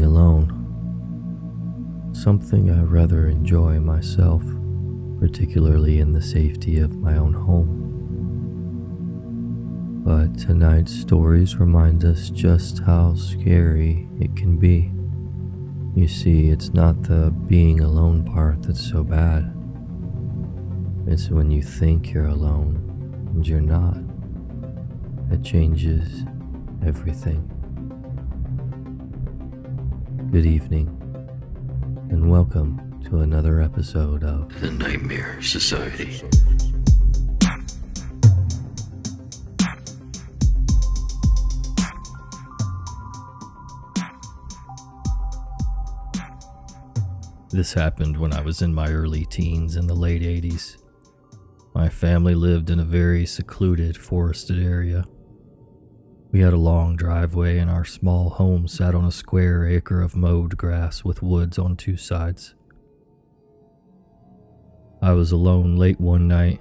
alone. Something I rather enjoy myself, particularly in the safety of my own home. But tonight's stories remind us just how scary it can be. You see, it's not the being alone part that's so bad. It's when you think you're alone and you're not. It changes everything. Good evening, and welcome to another episode of the Nightmare Society. This happened when I was in my early teens in the late 80s. My family lived in a very secluded, forested area. We had a long driveway and our small home sat on a square acre of mowed grass with woods on two sides. I was alone late one night,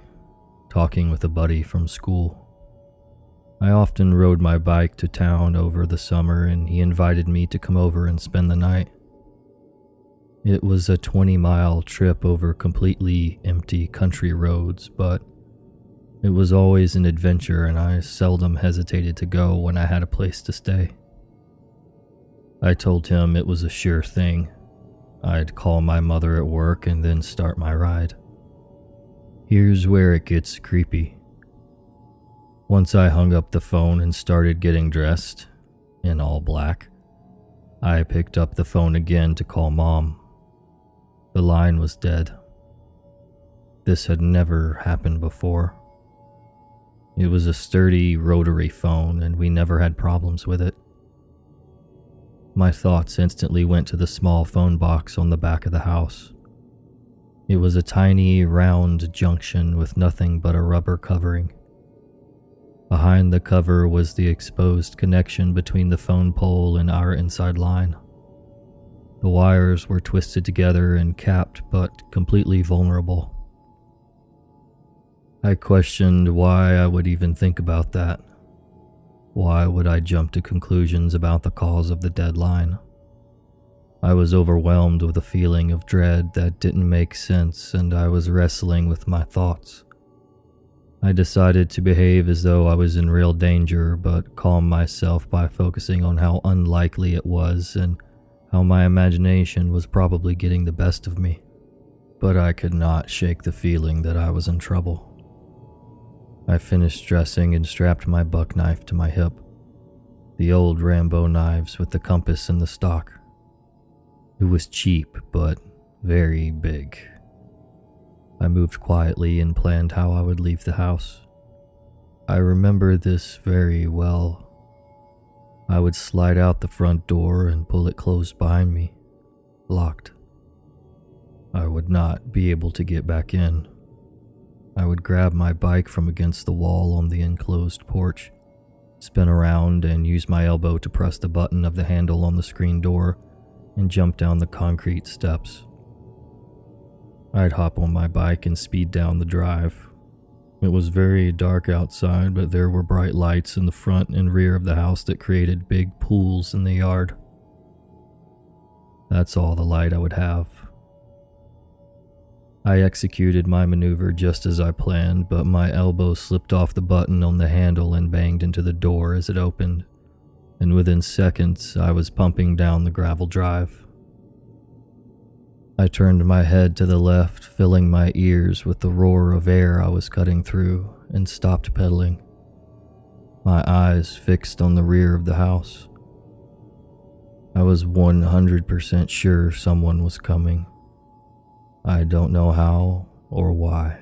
talking with a buddy from school. I often rode my bike to town over the summer and he invited me to come over and spend the night. It was a 20-mile trip over completely empty country roads, but it was always an adventure and I seldom hesitated to go when I had a place to stay. I told him it was a sure thing. I'd call my mother at work and then start my ride. Here's where it gets creepy. Once I hung up the phone and started getting dressed, in all black, I picked up the phone again to call Mom. The line was dead. This had never happened before. It was a sturdy rotary phone and we never had problems with it. My thoughts instantly went to the small phone box on the back of the house. It was a tiny, round junction with nothing but a rubber covering. Behind the cover was the exposed connection between the phone pole and our inside line. The wires were twisted together and capped, but completely vulnerable. I questioned why I would even think about that. Why would I jump to conclusions about the cause of the dead line? I was overwhelmed with a feeling of dread that didn't make sense, and I was wrestling with my thoughts. I decided to behave as though I was in real danger, but calm myself by focusing on how unlikely it was and how my imagination was probably getting the best of me. But I could not shake the feeling that I was in trouble. I finished dressing and strapped my buck knife to my hip, the old Rambo knives with the compass and the stock. It was cheap, but very big. I moved quietly and planned how I would leave the house. I remember this very well. I would slide out the front door and pull it closed behind me, locked. I would not be able to get back in. I would grab my bike from against the wall on the enclosed porch, spin around and use my elbow to press the button of the handle on the screen door and jump down the concrete steps. I'd hop on my bike and speed down the drive. It was very dark outside, but there were bright lights in the front and rear of the house that created big pools in the yard. That's all the light I would have. I executed my maneuver just as I planned, but my elbow slipped off the button on the handle and banged into the door as it opened, and within seconds I was pumping down the gravel drive. I turned my head to the left, filling my ears with the roar of air I was cutting through, and stopped pedaling, my eyes fixed on the rear of the house. I was 100% sure someone was coming. I don't know how or why.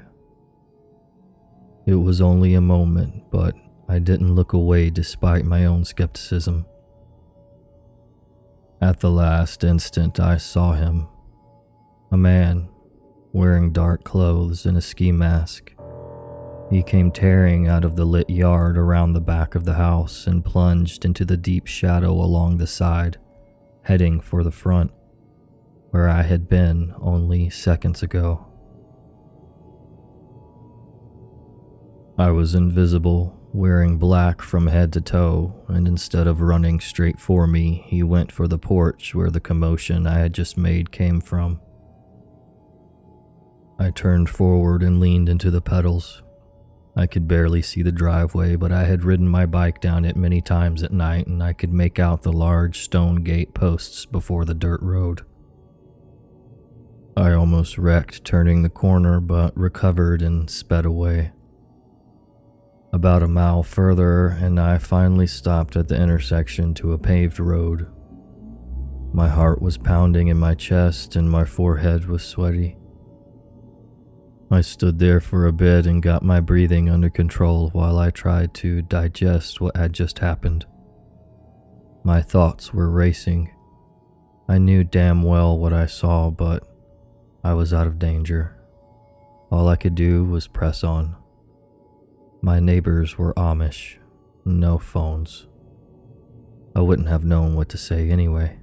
It was only a moment, but I didn't look away despite my own skepticism. At the last instant, I saw him. A man, wearing dark clothes and a ski mask. He came tearing out of the lit yard around the back of the house and plunged into the deep shadow along the side, heading for the front, where I had been only seconds ago. I was invisible, wearing black from head to toe, and instead of running straight for me, he went for the porch where the commotion I had just made came from. I turned forward and leaned into the pedals. I could barely see the driveway, but I had ridden my bike down it many times at night, and I could make out the large stone gate posts before the dirt road. I almost wrecked turning the corner, but recovered and sped away. About a mile further, and I finally stopped at the intersection to a paved road. My heart was pounding in my chest and my forehead was sweaty. I stood there for a bit and got my breathing under control while I tried to digest what had just happened. My thoughts were racing. I knew damn well what I saw, but I was out of danger. All I could do was press on. My neighbors were Amish, no phones. I wouldn't have known what to say anyway.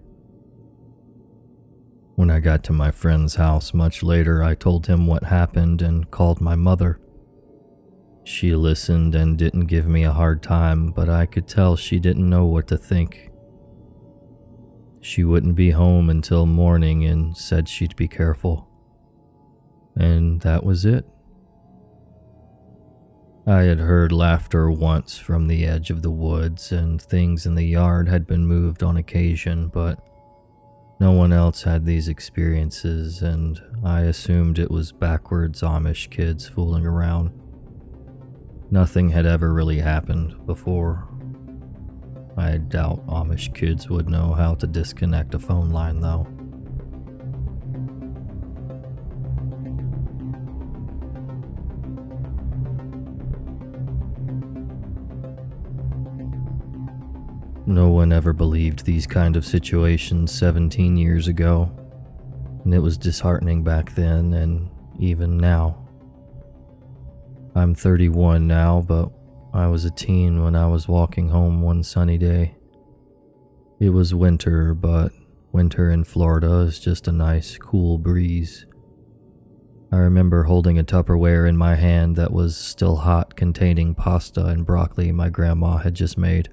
When I got to my friend's house much later, I told him what happened and called my mother. She listened and didn't give me a hard time, but I could tell she didn't know what to think. She wouldn't be home until morning and said she'd be careful. And that was it. I had heard laughter once from the edge of the woods, and things in the yard had been moved on occasion, but no one else had these experiences, and I assumed it was backwards Amish kids fooling around. Nothing had ever really happened before. I doubt Amish kids would know how to disconnect a phone line, though. No one ever believed these kind of situations 17 years ago, and it was disheartening back then and even now. I'm 31 now, but I was a teen when I was walking home one sunny day. It was winter, but winter in Florida is just a nice, cool breeze. I remember holding a Tupperware in my hand that was still hot, containing pasta and broccoli my grandma had just made.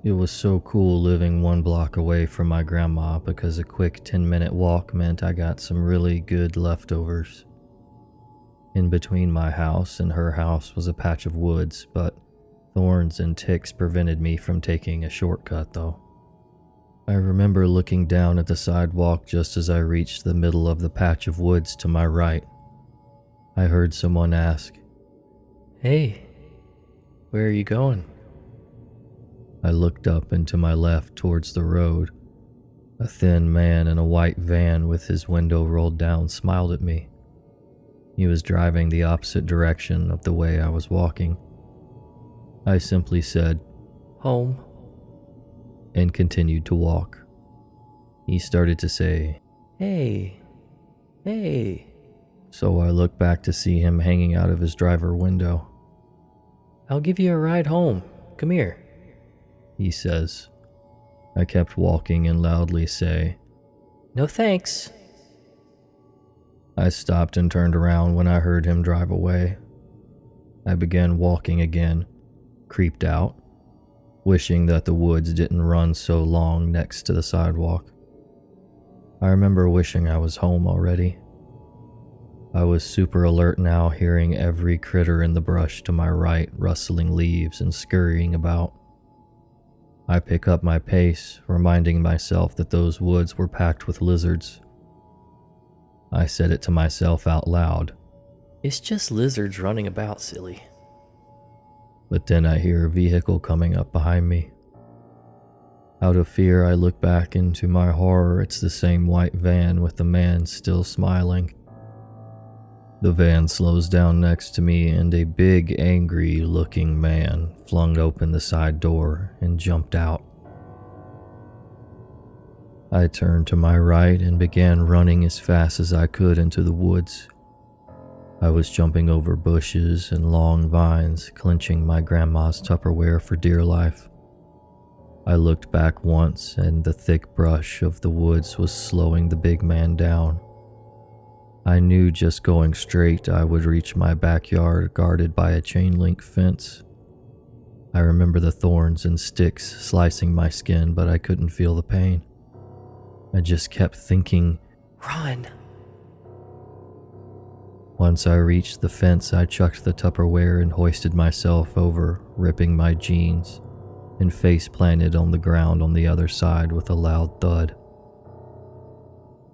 It was so cool living 1 block away from my grandma because a quick 10-minute walk meant I got some really good leftovers. In between my house and her house was a patch of woods, but thorns and ticks prevented me from taking a shortcut though. I remember looking down at the sidewalk just as I reached the middle of the patch of woods to my right. I heard someone ask, "Hey, where are you going?" I looked up and to my left towards the road. A thin man in a white van with his window rolled down smiled at me. He was driving the opposite direction of the way I was walking. I simply said, "Home," and continued to walk. He started to say, "Hey, hey," so I looked back to see him hanging out of his driver window. "I'll give you a ride home. Come here," he says. I kept walking and loudly say, "No thanks." I stopped and turned around when I heard him drive away. I began walking again, creeped out, wishing that the woods didn't run so long next to the sidewalk. I remember wishing I was home already. I was super alert now, hearing every critter in the brush to my right rustling leaves and scurrying about. I pick up my pace, reminding myself that those woods were packed with lizards. I said it to myself out loud. "It's just lizards running about, silly." But then I hear a vehicle coming up behind me. Out of fear, I look back, and to my horror, it's the same white van with the man still smiling. The van slows down next to me, and a big, angry-looking man flung open the side door and jumped out. I turned to my right and began running as fast as I could into the woods. I was jumping over bushes and long vines, clenching my grandma's Tupperware for dear life. I looked back once, and the thick brush of the woods was slowing the big man down. I knew just going straight I would reach my backyard guarded by a chain link fence. I remember the thorns and sticks slicing my skin, but I couldn't feel the pain. I just kept thinking, "Run!" Once I reached the fence, I chucked the Tupperware and hoisted myself over, ripping my jeans, and face planted on the ground on the other side with a loud thud.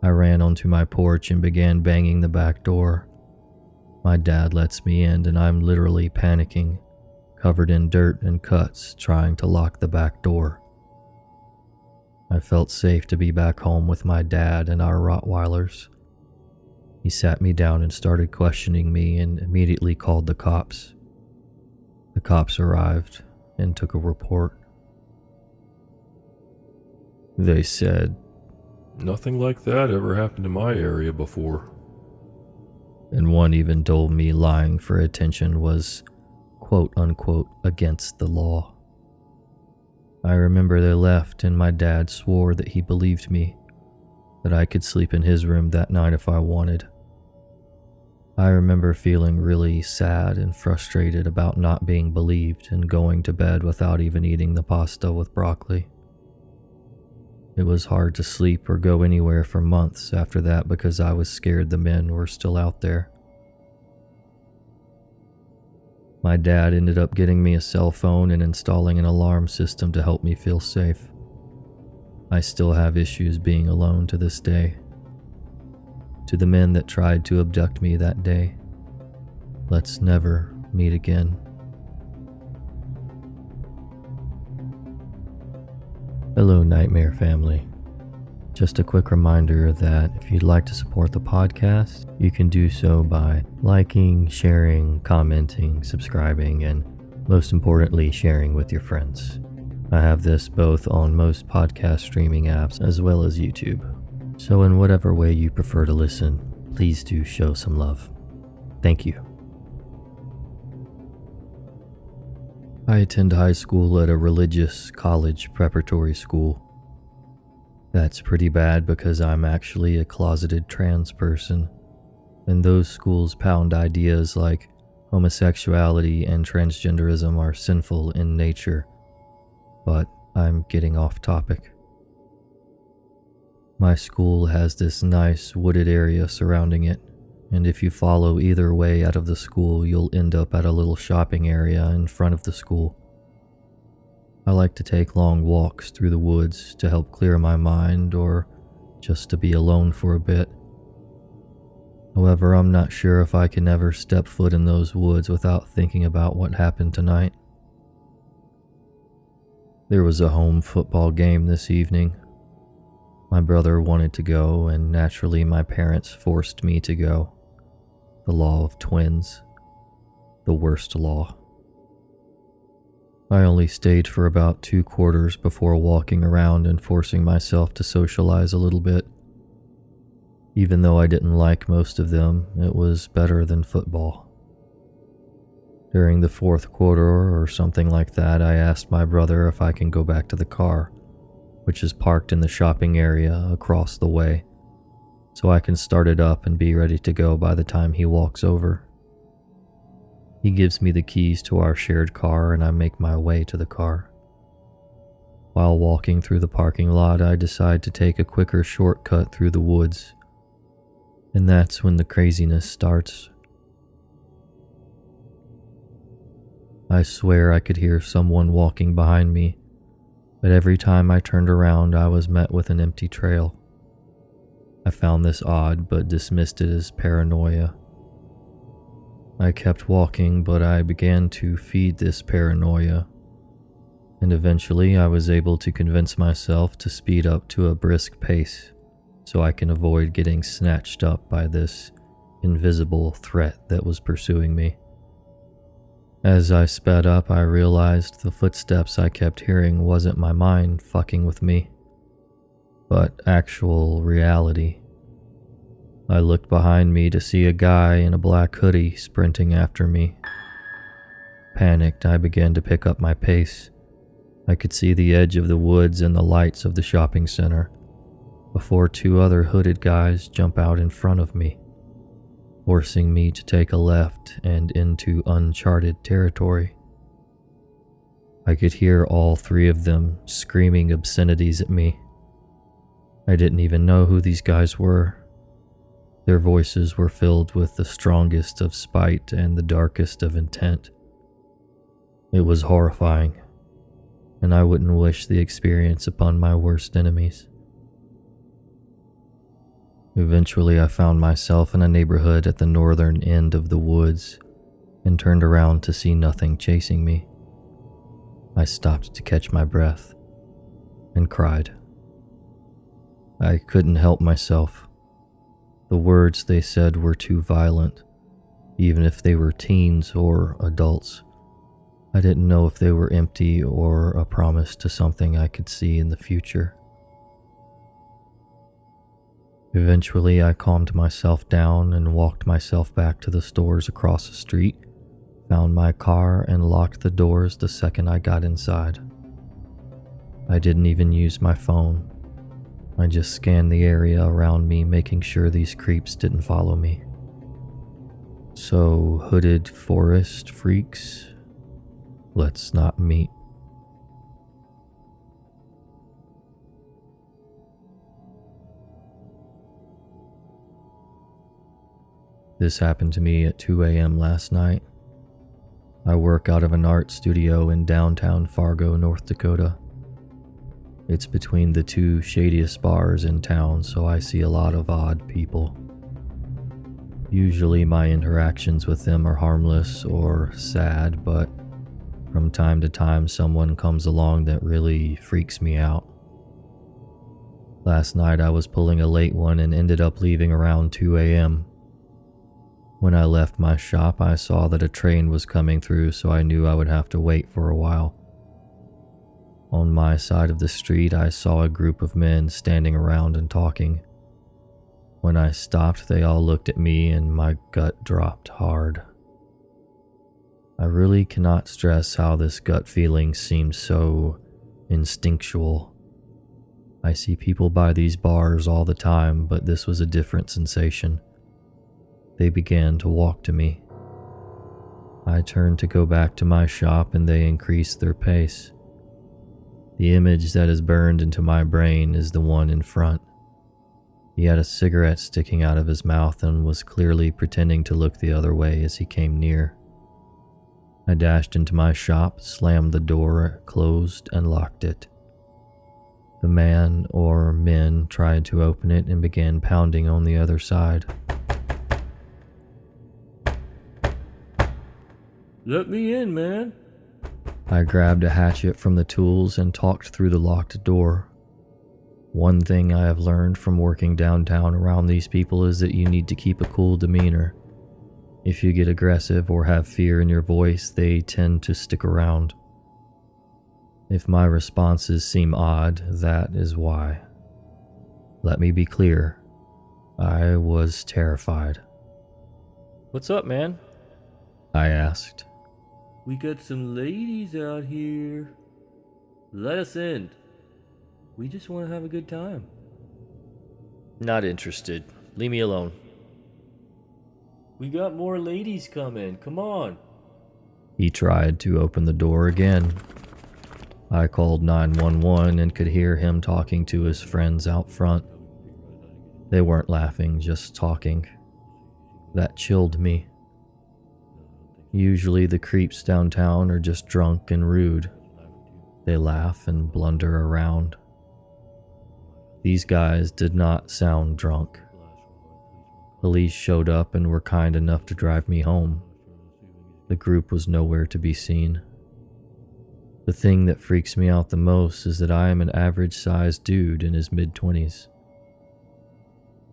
I ran onto my porch and began banging the back door. My dad lets me in, and I'm literally panicking, covered in dirt and cuts, trying to lock the back door. I felt safe to be back home with my dad and our Rottweilers. He sat me down and started questioning me and immediately called the cops. The cops arrived and took a report. They said, "Nothing like that ever happened in my area before." And one even told me lying for attention was quote unquote against the law. I remember they left and my dad swore that he believed me, that I could sleep in his room that night if I wanted. I remember feeling really sad and frustrated about not being believed and going to bed without even eating the pasta with broccoli. It was hard to sleep or go anywhere for months after that because I was scared the men were still out there. My dad ended up getting me a cell phone and installing an alarm system to help me feel safe. I still have issues being alone to this day. To the men that tried to abduct me that day, let's never meet again. Hello, Nightmare family. Just a quick reminder that if you'd like to support the podcast, you can do so by liking, sharing, commenting, subscribing, and most importantly, sharing with your friends. I have this both on most podcast streaming apps as well as YouTube. So in whatever way you prefer to listen, please do show some love. Thank you. I attend high school at a religious college preparatory school. That's pretty bad because I'm actually a closeted trans person, and those schools pound ideas like homosexuality and transgenderism are sinful in nature, but I'm getting off topic. My school has this nice wooded area surrounding it, and if you follow either way out of the school, you'll end up at a little shopping area in front of the school. I like to take long walks through the woods to help clear my mind or just to be alone for a bit. However, I'm not sure if I can ever step foot in those woods without thinking about what happened tonight. There was a home football game this evening. My brother wanted to go, and naturally my parents forced me to go. The law of twins. The worst law. I only stayed for about 2 quarters before walking around and forcing myself to socialize a little bit. Even though I didn't like most of them, it was better than football. During the 4th quarter or something like that, I asked my brother if I can go back to the car, which is parked in the shopping area across the way, so I can start it up and be ready to go by the time he walks over. He gives me the keys to our shared car and I make my way to the car. While walking through the parking lot, I decide to take a quicker shortcut through the woods. And that's when the craziness starts. I swear I could hear someone walking behind me, but every time I turned around, I was met with an empty trail. I found this odd, but dismissed it as paranoia. I kept walking, but I began to feed this paranoia, and eventually I was able to convince myself to speed up to a brisk pace so I can avoid getting snatched up by this invisible threat that was pursuing me. As I sped up, I realized the footsteps I kept hearing wasn't my mind fucking with me, but actual reality. I looked behind me to see a guy in a black hoodie sprinting after me. Panicked, I began to pick up my pace. I could see the edge of the woods and the lights of the shopping center before 2 other hooded guys jump out in front of me, forcing me to take a left and into uncharted territory. I could hear all three of them screaming obscenities at me. I didn't even know who these guys were. Their voices were filled with the strongest of spite and the darkest of intent. It was horrifying, and I wouldn't wish the experience upon my worst enemies. Eventually, I found myself in a neighborhood at the northern end of the woods and turned around to see nothing chasing me. I stopped to catch my breath and cried. I couldn't help myself. The words they said were too violent, even if they were teens or adults. I didn't know if they were empty or a promise to something I could see in the future. Eventually, I calmed myself down and walked myself back to the stores across the street, found my car, and locked the doors the second I got inside. I didn't even use my phone. I just scanned the area around me, making sure these creeps didn't follow me. So, hooded forest freaks, let's not meet. This happened to me at 2 a.m. last night. I work out of an art studio in downtown Fargo, North Dakota. It's between the two shadiest bars in town, so I see a lot of odd people. Usually my interactions with them are harmless or sad, but from time to time someone comes along that really freaks me out. Last night I was pulling a late one and ended up leaving around 2 a.m. When I left my shop, I saw that a train was coming through, so I knew I would have to wait for a while. On my side of the street, I saw a group of men standing around and talking. When I stopped, they all looked at me and my gut dropped hard. I really cannot stress how this gut feeling seems so instinctual. I see people by these bars all the time, but this was a different sensation. They began to walk to me. I turned to go back to my shop and they increased their pace. The image that is burned into my brain is the one in front. He had a cigarette sticking out of his mouth and was clearly pretending to look the other way as he came near. I dashed into my shop, slammed the door, closed, and locked it. The man or men tried to open it and began pounding on the other side. Let me in, man. I grabbed a hatchet from the tools and talked through the locked door. One thing I have learned from working downtown around these people is that you need to keep a cool demeanor. If you get aggressive or have fear in your voice, they tend to stick around. If my responses seem odd, that is why. Let me be clear. I was terrified. What's up, man? I asked. We got some ladies out here. Let us in. We just want to have a good time. Not interested. Leave me alone. We got more ladies coming. Come on. He tried to open the door again. I called 911 and could hear him talking to his friends out front. They weren't laughing, just talking. That chilled me. Usually the creeps downtown are just drunk and rude. They laugh and blunder around. These guys did not sound drunk. Police showed up and were kind enough to drive me home. The group was nowhere to be seen. The thing that freaks me out the most is that I am an average-sized dude in his mid-20s.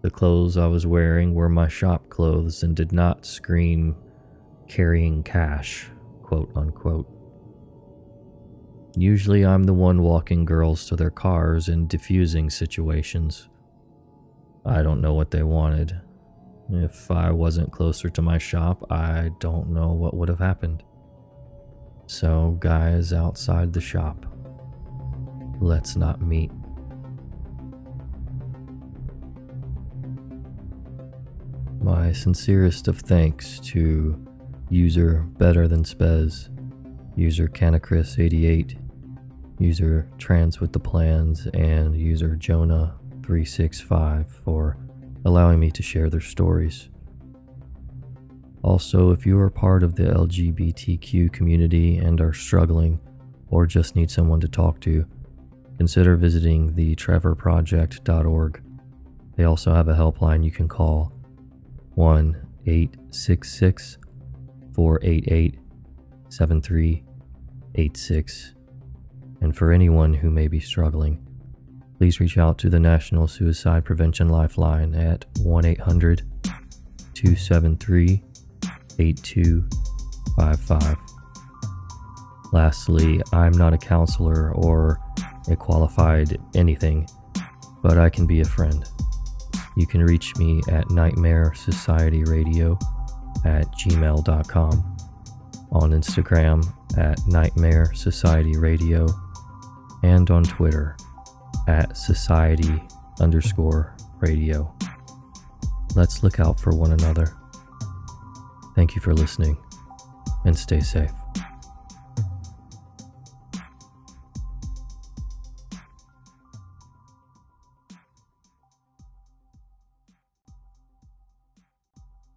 The clothes I was wearing were my shop clothes and did not scream carrying cash, quote unquote. Usually I'm the one walking girls to their cars and diffusing situations. I don't know what they wanted. If I wasn't closer to my shop, I don't know what would have happened. So, guys outside the shop, let's not meet. My sincerest of thanks to user betterthanspez user Canacris88, user Transwiththeplans, and user Jonah365 for allowing me to share their stories. Also, if you are part of the LGBTQ community and are struggling or just need someone to talk to, consider visiting the trevorproject.org. They also have a helpline you can call, 1-866-488-7386. And for anyone who may be struggling, please reach out to the National Suicide Prevention Lifeline at 1-800-273-8255. Lastly, I'm not a counselor or a qualified anything, but I can be a friend. You can reach me at NightmareSocietyRadio at gmail.com, on Instagram at NightmareSocietyRadio, and on Twitter at Society_Radio. Let's look out for one another. Thank you for listening, and stay safe.